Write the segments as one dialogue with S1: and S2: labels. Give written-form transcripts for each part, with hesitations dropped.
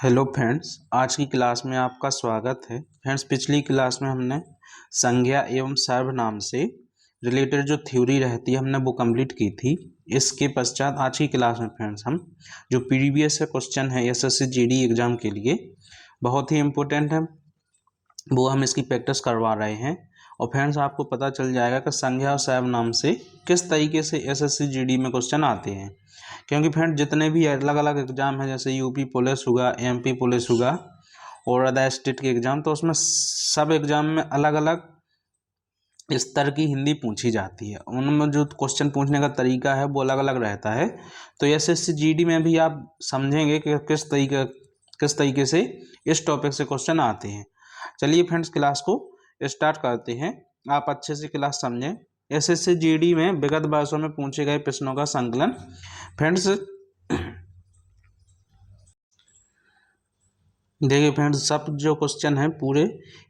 S1: Hello friends, आज की class में आपका स्वागत है। फ्रेंड्स, पिछली क्लास में हमने संज्ञा एवं सर्वनाम से रिलेटेड जो थ्योरी रहती है हमने वो कंप्लीट की थी। इसके पश्चात आज की क्लास में फ्रेंड्स हम जो प्रीवियस क्वेश्चन है एसएससी जीडी एग्जाम के लिए बहुत ही इम्पोर्टेंट है वो हम इसकी प्रैक्टिस करवा रहे हैं। और फ्रेंड्स, आपको पता चल जाएगा कि संज्ञा और सर्वनाम से किस तरीके से एसएससी जीडी में क्वेश्चन आते हैं, क्योंकि फ्रेंड जितने भी अलग अलग एग्जाम हैं जैसे यूपी पुलिस हुआ, एमपी पुलिस हुआ और अदर स्टेट के एग्जाम, तो उसमें सब एग्जाम में अलग अलग स्तर की हिंदी पूछी जाती है। उनमें जो क्वेश्चन पूछने का तरीका है वो अलग अलग रहता है। तो एसएससी जीडी में भी आप समझेंगे कि किस तरीके से इस टॉपिक से क्वेश्चन आते हैं। चलिए फ्रेंड्स, क्लास को स्टार्ट करते हैं। आप अच्छे से क्लास समझें। एसएससी जीडी में विगत वर्षों में पूछे गए प्रश्नों का संकलन। फ्रेंड्स देखिए फ्रेंड्स, सब जो क्वेश्चन है पूरे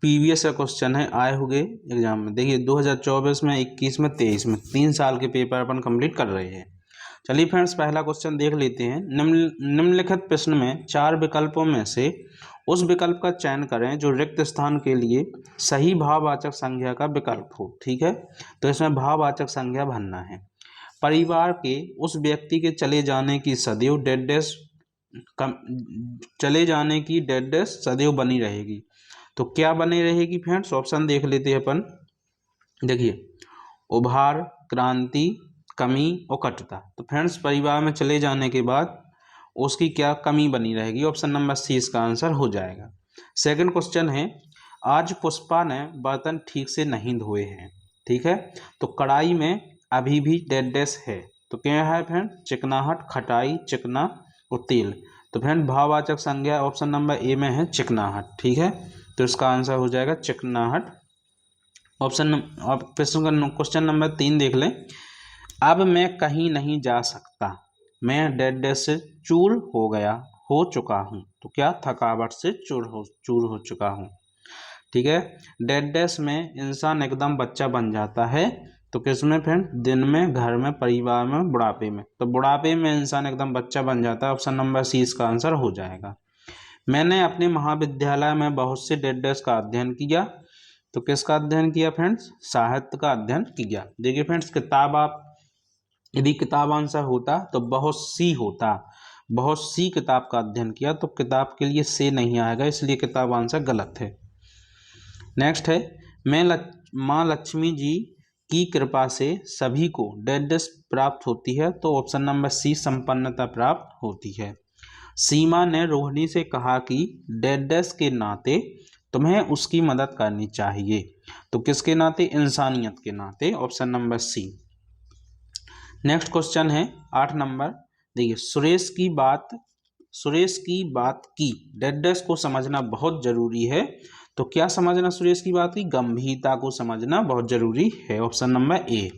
S1: प्रीवियस क्वेश्चन है आए हुए एग्जाम में। देखिए 2024 में, 21 में, 23 में 3 साल के पेपर अपन कंप्लीट कर रहे हैं। चलिए फ्रेंड्स, पहला क्वेश्चन देख लेते हैं। निम्नलिखित प्रश्न में 4 विकल्पों में से उस विकल्प का चयन करें जो रिक्त स्थान के लिए सही भाववाचक संज्ञा का विकल्प हो। ठीक है, तो इसमें भाववाचक संज्ञा भरना है। परिवार के उस व्यक्ति के चले जाने की सदैव डेड डेश सदैव बनी रहेगी। तो क्या बनी रहेगी फ्रेंड्स? ऑप्शन देख लेते हैं अपन। देखिए, उभार, क्रांति, कमी और कटुता। तो फ्रेंड्स, परिवार में चले जाने के बाद उसकी क्या कमी बनी रहेगी? ऑप्शन नंबर सी इसका आंसर हो जाएगा। सेकंड क्वेश्चन है, आज पुष्पा ने बर्तन ठीक से नहीं धोए हैं। ठीक है, तो कढ़ाई में अभी भी डेड डेश है। तो क्या है फ्रेंड? चिकनाहट, खटाई, चिकना और तेल। तो फ्रेंड, भाववाचक संज्ञा ऑप्शन नंबर ए में है चिकनाहट। ठीक है, तो इसका आंसर हो जाएगा चिकनाहट। क्वेश्चन नंबर 3 देख लें। अब मैं कहीं नहीं जा सकता, मैं डेड डेश से चूर हो चुका हूँ। तो क्या? थकावट से चूर हो चुका हूँ। ठीक है, डेड डेश में इंसान एकदम बच्चा बन जाता है। तो किसमें फ्रेंड? दिन में, घर में, परिवार में, बुढ़ापे में। तो बुढ़ापे में इंसान एकदम बच्चा बन जाता है। ऑप्शन नंबर सी इसका आंसर हो जाएगा। मैंने अपने महाविद्यालय में बहुत से डेड डेश का अध्ययन किया। तो किसका अध्ययन किया फ्रेंड्स? साहित्य का अध्ययन किया। देखिए फ्रेंड्स, यदि किताब आंसर होता तो बहुत सी होता। बहुत सी किताब का अध्ययन किया, तो किताब के लिए से नहीं आएगा, इसलिए किताब आंसर गलत है। नेक्स्ट है, माँ लक्ष्मी जी की कृपा से सभी को डेड डेश प्राप्त होती है। तो ऑप्शन नंबर सी संपन्नता प्राप्त होती है। सीमा ने रोहिणी से कहा कि डेड डेश के नाते तुम्हें उसकी मदद करनी चाहिए। तो किसके नाते? इंसानियत के नाते। Option number C. Next question है 8 नंबर। देखिए, सुरेश की बात की डेड डेश को समझना बहुत जरूरी है। तो क्या समझना सुरेश की बात की? गंभीरता को समझना बहुत जरूरी है। Option number A.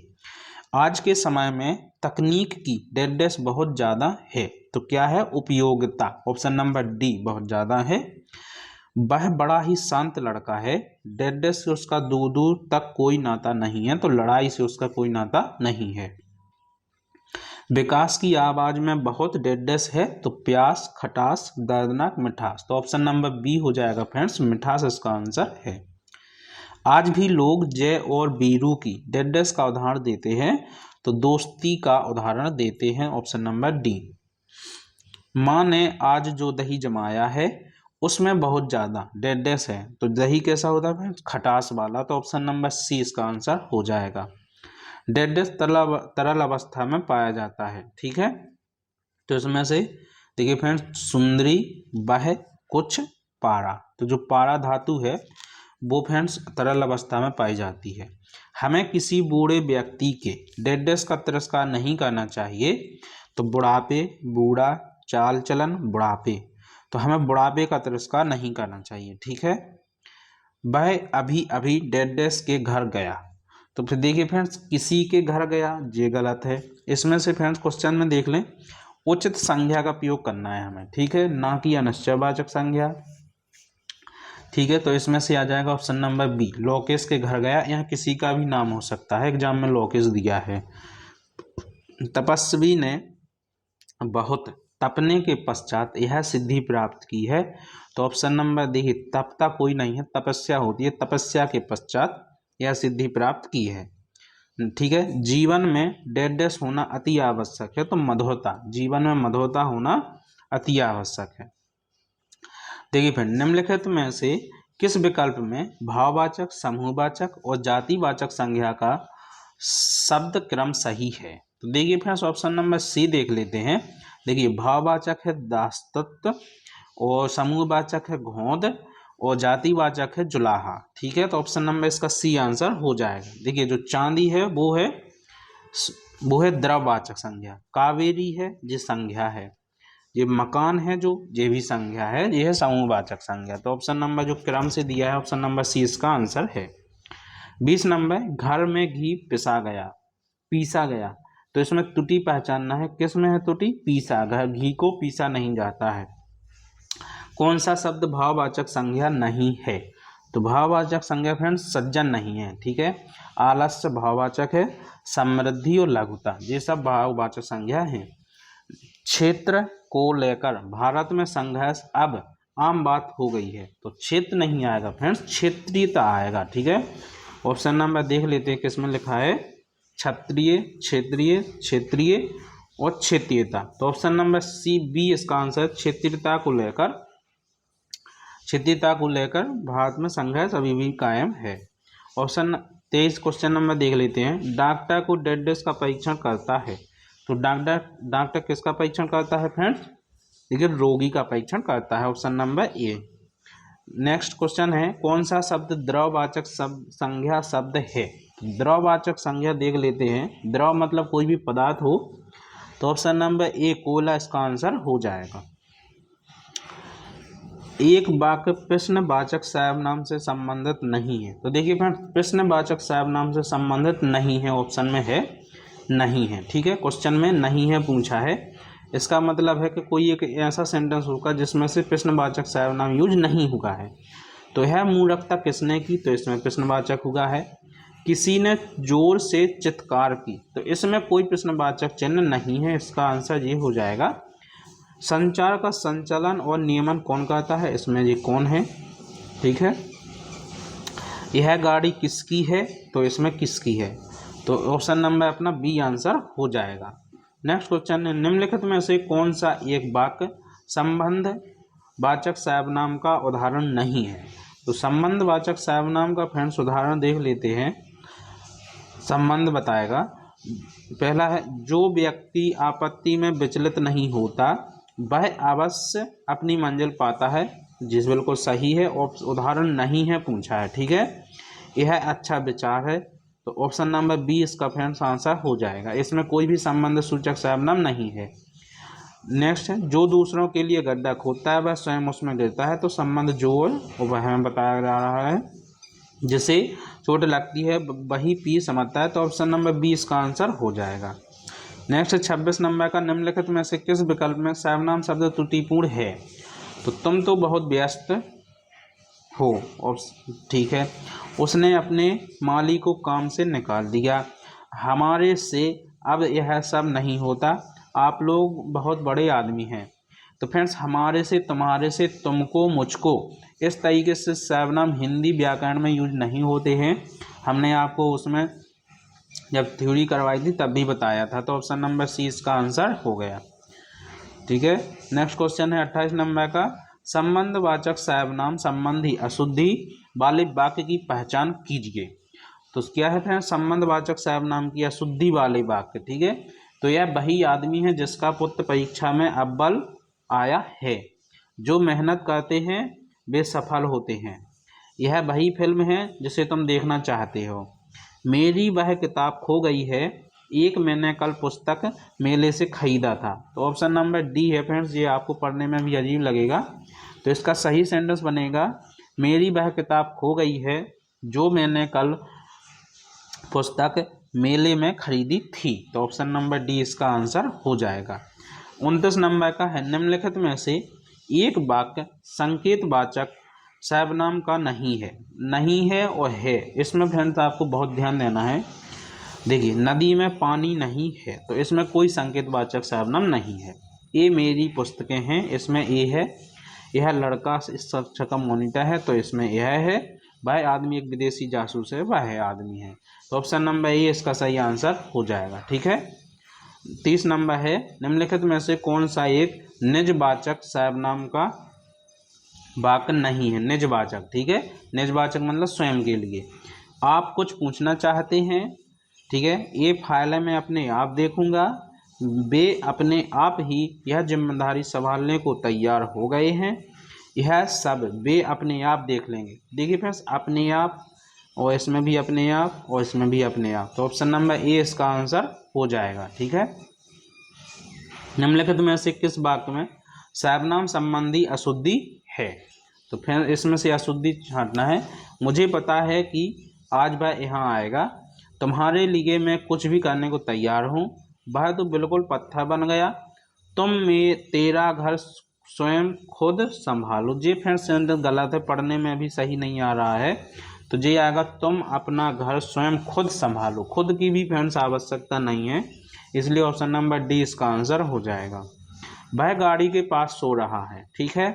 S1: आज के समय में तकनीक की डेड डेश बहुत ज़्यादा है। तो क्या है? उपयोगिता। ऑप्शन नंबर डी बहुत ज़्यादा है। वह बड़ा ही शांत लड़का है, डेड डेश से उसका दूर दूर तक कोई नाता नहीं है। तो लड़ाई से उसका कोई नाता नहीं है। विकास की आवाज में बहुत डेड डेश है। तो प्यास, खटास, दर्दनाक, मिठास। तो ऑप्शन नंबर बी हो जाएगा फ्रेंड्स, मिठास इसका आंसर है। आज भी लोग जय और वीरू की डेड डेश का उदाहरण देते हैं। तो दोस्ती का उदाहरण देते हैं। Option number D. माँ ने आज जो दही जमाया है उसमें बहुत ज्यादा डेड डेश है। तो दही कैसा होता है फ्रेंड्स? खटास वाला। तो ऑप्शन नंबर सी इसका आंसर हो जाएगा। डेड डेश तरल अवस्था में पाया जाता है। ठीक है, तो इसमें से देखिए फ्रेंड्स, सुंदरी, वह, कुछ, पारा। तो जो पारा धातु है वो फ्रेंड्स तरल अवस्था में पाई जाती है। हमें किसी बूढ़े व्यक्ति के डेड डेश का तिरस्कार नहीं करना चाहिए। तो बुढ़ापे, बूढ़ा, चाल चलन, बुढ़ापे। तो हमें बुढ़ापे का तिरस्कार नहीं करना चाहिए। ठीक है, वह अभी अभी डेड डेश के घर गया। तो फिर देखिए फ्रेंड्स, किसी के घर गया, ये गलत है। इसमें से फ्रेंड्स क्वेश्चन में देख लें, उचित संज्ञा का प्रयोग करना है हमें। ठीक है, ना कि अनिश्चयवाचक संज्ञा। ठीक है, तो इसमें से आ जाएगा ऑप्शन नंबर बी, लोकेश के घर गया। यहाँ किसी का भी नाम हो सकता है, एग्जाम में लोकेश दिया है। तपस्वी ने बहुत तपने के पश्चात यह सिद्धि प्राप्त की है। तो ऑप्शन नंबर देखिए, तपता कोई नहीं है, तपस्या होती है, तपस्या के पश्चात यह सिद्धि प्राप्त की है। ठीक है, जीवन में डैश होना अति आवश्यक है। तो मधुरता, जीवन में मधुरता होना अति आवश्यक है। देखिए फिर निम्नलिखित में से किस विकल्प में भाववाचक, समूहवाचक और जातिवाचक संज्ञा का शब्द क्रम सही है। तो देखिए फ्रेंड्स, ऑप्शन नंबर सी देख लेते हैं। देखिए, भाववाचक है दासत्व और समूहवाचक है घोंद और जातिवाचक है जुलाहा। ठीक है, तो ऑप्शन नंबर इसका सी आंसर हो जाएगा। देखिए, जो चांदी है वो है द्रववाचक संज्ञा, कावेरी है ये संज्ञा है, ये मकान है जो ये भी संज्ञा है, ये है समूहवाचक संज्ञा। तो ऑप्शन नंबर जो क्रम से दिया है ऑप्शन नंबर सी इसका आंसर है। 20 नंबर, घर में घी पीसा गया। तो इसमें त्रुटि पहचानना है, किस में है त्रुटि, पीसा, घी को पीसा नहीं जाता है। कौन सा शब्द भाववाचक संज्ञा नहीं है। तो भाववाचक संज्ञा फ्रेंड्स सज्जन नहीं है। ठीक है, आलस्य भाववाचक है, समृद्धि और लघुता ये सब भाववाचक संज्ञा है। क्षेत्र को लेकर भारत में संघर्ष अब आम बात हो गई है। तो क्षेत्र नहीं आएगा फ्रेंड्स, क्षेत्रीयता आएगा। ठीक है, ऑप्शन नंबर देख लेते हैं किसमें लिखा है, क्षत्रिय, क्षेत्रीय, क्षेत्रीय और क्षेत्रीयता। तो ऑप्शन नंबर सी बी इसका आंसर, क्षेत्रीयता को लेकर भारत में संघर्ष अभी भी कायम है। ऑप्शन 23 क्वेश्चन नंबर देख लेते हैं। डॉक्टर को डैश का परीक्षण करता है। तो डॉक्टर किसका परीक्षण करता है फ्रेंड्स, देखिए रोगी का परीक्षण करता है, option number A. Next question है, कौन सा शब्द द्रववाचक संज्ञा शब्द है। द्रववाचक संज्ञा देख लेते हैं, द्रव मतलब कोई भी पदार्थ हो। तो ऑप्शन नंबर ए कोयला इसका आंसर हो जाएगा। एक वाक्य प्रश्नवाचक सर्वनाम से संबंधित नहीं है। तो देखिए फ्रेंड्स, प्रश्नवाचक सर्वनाम से संबंधित नहीं है, ऑप्शन में है नहीं है। ठीक है, क्वेश्चन में नहीं है पूछा है, इसका मतलब है कि कोई एक ऐसा सेंटेंस होगा जिसमें से प्रश्नवाचक सर्वनाम यूज नहीं हुआ है। तो यह मूर्खता किसने की, तो इसमें प्रश्नवाचक हुआ है। किसी ने जोर से चित्कार की, तो इसमें कोई प्रश्नवाचक चिन्ह नहीं है, इसका आंसर ये हो जाएगा। संचार का संचालन और नियमन कौन करता है, इसमें ये कौन है। ठीक है, यह गाड़ी किसकी है, तो इसमें किसकी है। तो ऑप्शन नंबर अपना बी आंसर हो जाएगा। नेक्स्ट क्वेश्चन है, निम्नलिखित में से कौन सा एक वाक्य संबंध वाचक सर्वनाम का उदाहरण नहीं है। तो संबंध वाचक सर्वनाम का फ्रेंड्स उदाहरण देख लेते हैं। संबंध बताएगा, पहला है, जो व्यक्ति आपत्ति में विचलित नहीं होता वह अवश्य अपनी मंजिल पाता है। जिस बिल्कुल सही है, और उदाहरण नहीं है पूछा है। ठीक है, यह अच्छा विचार है। तो ऑप्शन नंबर बी इसका फ्रेंड्स आंसर हो जाएगा, इसमें कोई भी संबंध सूचक सर्वनाम नहीं है। नेक्स्ट है, जो दूसरों के लिए गड्ढा खोदता है वह स्वयं उसमें गिरता है। तो संबंध जो है वह हमें बताया जा रहा है, जिसे चोट लगती है वही पी समझता है। तो ऑप्शन नंबर बी इसका आंसर हो जाएगा। नेक्स्ट 26 नंबर का, निम्नलिखित में से किस विकल्प में सर्वनाम शब्द त्रुटिपूर्ण है। तो तुम तो बहुत व्यस्त हो, और ठीक है, उसने अपने माली को काम से निकाल दिया, हमारे से अब यह सब नहीं होता, आप लोग बहुत बड़े आदमी हैं। तो फ्रेंड्स, हमारे से, तुम्हारे से, तुमको, मुझको, इस तरीके से सर्वनाम हिंदी व्याकरण में यूज नहीं होते हैं। हमने आपको उसमें जब थ्योरी करवाई थी तब भी बताया था। तो ऑप्शन नंबर सी इसका आंसर हो गया। ठीक है, नेक्स्ट क्वेश्चन है 28 नंबर का, संबंधवाचक सर्वनाम संबंधी अशुद्धि वाले वाक्य की पहचान कीजिए। तो क्या है फ्रेंड्स, संबंधवाचक सर्वनाम की अशुद्धि वाले वाक्य। ठीक है, तो यह वही आदमी है जिसका पुत्र परीक्षा में अव्वल आया है, जो मेहनत करते हैं वे सफल होते हैं। यह वही फिल्म है जिसे तुम देखना चाहते हो। मेरी वह किताब खो गई है, एक मैंने कल पुस्तक मेले से खरीदा था। तो ऑप्शन नंबर डी है फ्रेंड्स, ये आपको पढ़ने में भी अजीब लगेगा। तो इसका सही सेंटेंस बनेगा, मेरी वह किताब खो गई है जो मैंने कल पुस्तक मेले में खरीदी थी। तो ऑप्शन नंबर डी इसका आंसर हो जाएगा। 29 नंबर का है, निम्नलिखित में से एक वाक्य संकेतवाचक सर्वनाम का नहीं है और है। इसमें फ्रेंड्स आपको बहुत ध्यान देना है। देखिए, नदी में पानी नहीं है, तो इसमें कोई संकेतवाचक सर्वनाम नहीं है। ये मेरी पुस्तकें हैं, इसमें ए है। यह लड़का इस कक्षा का मॉनिटर है, तो इसमें यह है। वह आदमी एक विदेशी जासूस है, वह आदमी है। तो ऑप्शन नंबर ए इसका सही आंसर हो जाएगा। ठीक है। 30 नंबर है, निम्नलिखित में से कौन सा एक निजवाचक सर्वनाम का वाक्य नहीं है। निजवाचक, ठीक है। निजवाचक मतलब स्वयं के लिए। आप कुछ पूछना चाहते हैं, ठीक है। ये फाइल मैं अपने आप देखूंगा, वे अपने आप ही यह जिम्मेदारी संभालने को तैयार हो गए हैं। यह सब वे अपने आप देख लेंगे। देखिए फ्रेंड्स, अपने आप, और इसमें भी अपने आप, और इसमें भी अपने आप। तो ऑप्शन नंबर ए इसका आंसर हो जाएगा। ठीक है। निम्नलिखित में से किस वाक्य में सर्वनाम संबंधी अशुद्धि है। तो फिर इसमें से अशुद्धि छांटना है। मुझे पता है कि आज वह यहाँ आएगा, तुम्हारे लिए मैं कुछ भी करने को तैयार हूँ, वह तो बिल्कुल पत्थर बन गया, तुम में तेरा घर स्वयं खुद संभालो। जी फ्रेंड्स सेंटेंस गलत है, पढ़ने में भी सही नहीं आ रहा है। तो ये आएगा तुम अपना घर स्वयं खुद संभालो। खुद की भी फ्रेंड्स आवश्यकता नहीं है, इसलिए ऑप्शन नंबर डी इसका आंसर हो जाएगा। वह गाड़ी के पास सो रहा है। ठीक है।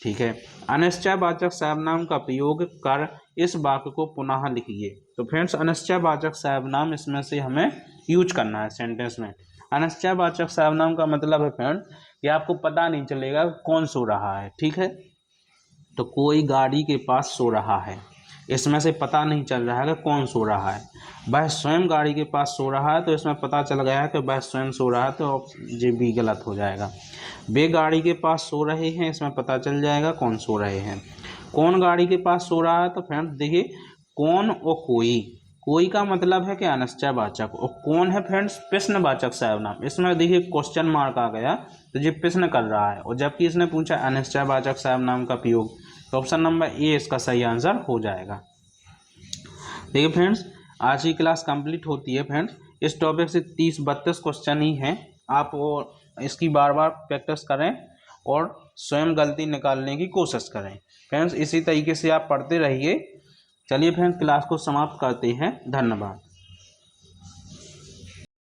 S1: ठीक है। अनिश्चयवाचक सर्वनाम का प्रयोग कर इस वाक्य को पुनः लिखिए। तो फ्रेंड्स अनिश्चयवाचक सर्वनाम इसमें से हमें यूज करना है सेंटेंस में। अनिश्चयवाचक सर्वनाम का मतलब है फ्रेंड कि आपको पता नहीं चलेगा कौन सो रहा है। ठीक है। तो कोई गाड़ी के पास सो रहा है, इसमें से पता नहीं चल रहा है कि कौन सो रहा है। वह स्वयं गाड़ी के पास सो रहा है, तो इसमें पता चल गया है कि वह स्वयं सो रहा है, तो ये भी गलत हो जाएगा। वे गाड़ी के पास सो रहे हैं, इसमें पता चल जाएगा कौन सो रहे हैं। कौन गाड़ी के पास सो रहा है, तो फ्रेंड्स देखिए कौन और कोई, कोई का मतलब है कि अनिश्चयवाचक, और कौन है फ्रेंड्स प्रश्नवाचक सर्वनाम। इसमें देखिए क्वेश्चन मार्क आ गया, तो ये प्रश्न कर रहा है, और जबकि इसने पूछा अनिश्चयवाचक सर्वनाम का प्रयोग, तो ऑप्शन नंबर ए इसका सही आंसर हो जाएगा। देखिए फ्रेंड्स आज की क्लास कंप्लीट होती है। फ्रेंड्स इस टॉपिक से 30-32 क्वेश्चन ही हैं। आप वो इसकी बार बार प्रैक्टिस करें और स्वयं गलती निकालने की कोशिश करें। फ्रेंड्स इसी तरीके से आप पढ़ते रहिए। चलिए फ्रेंड्स क्लास को समाप्त करते हैं। धन्यवाद।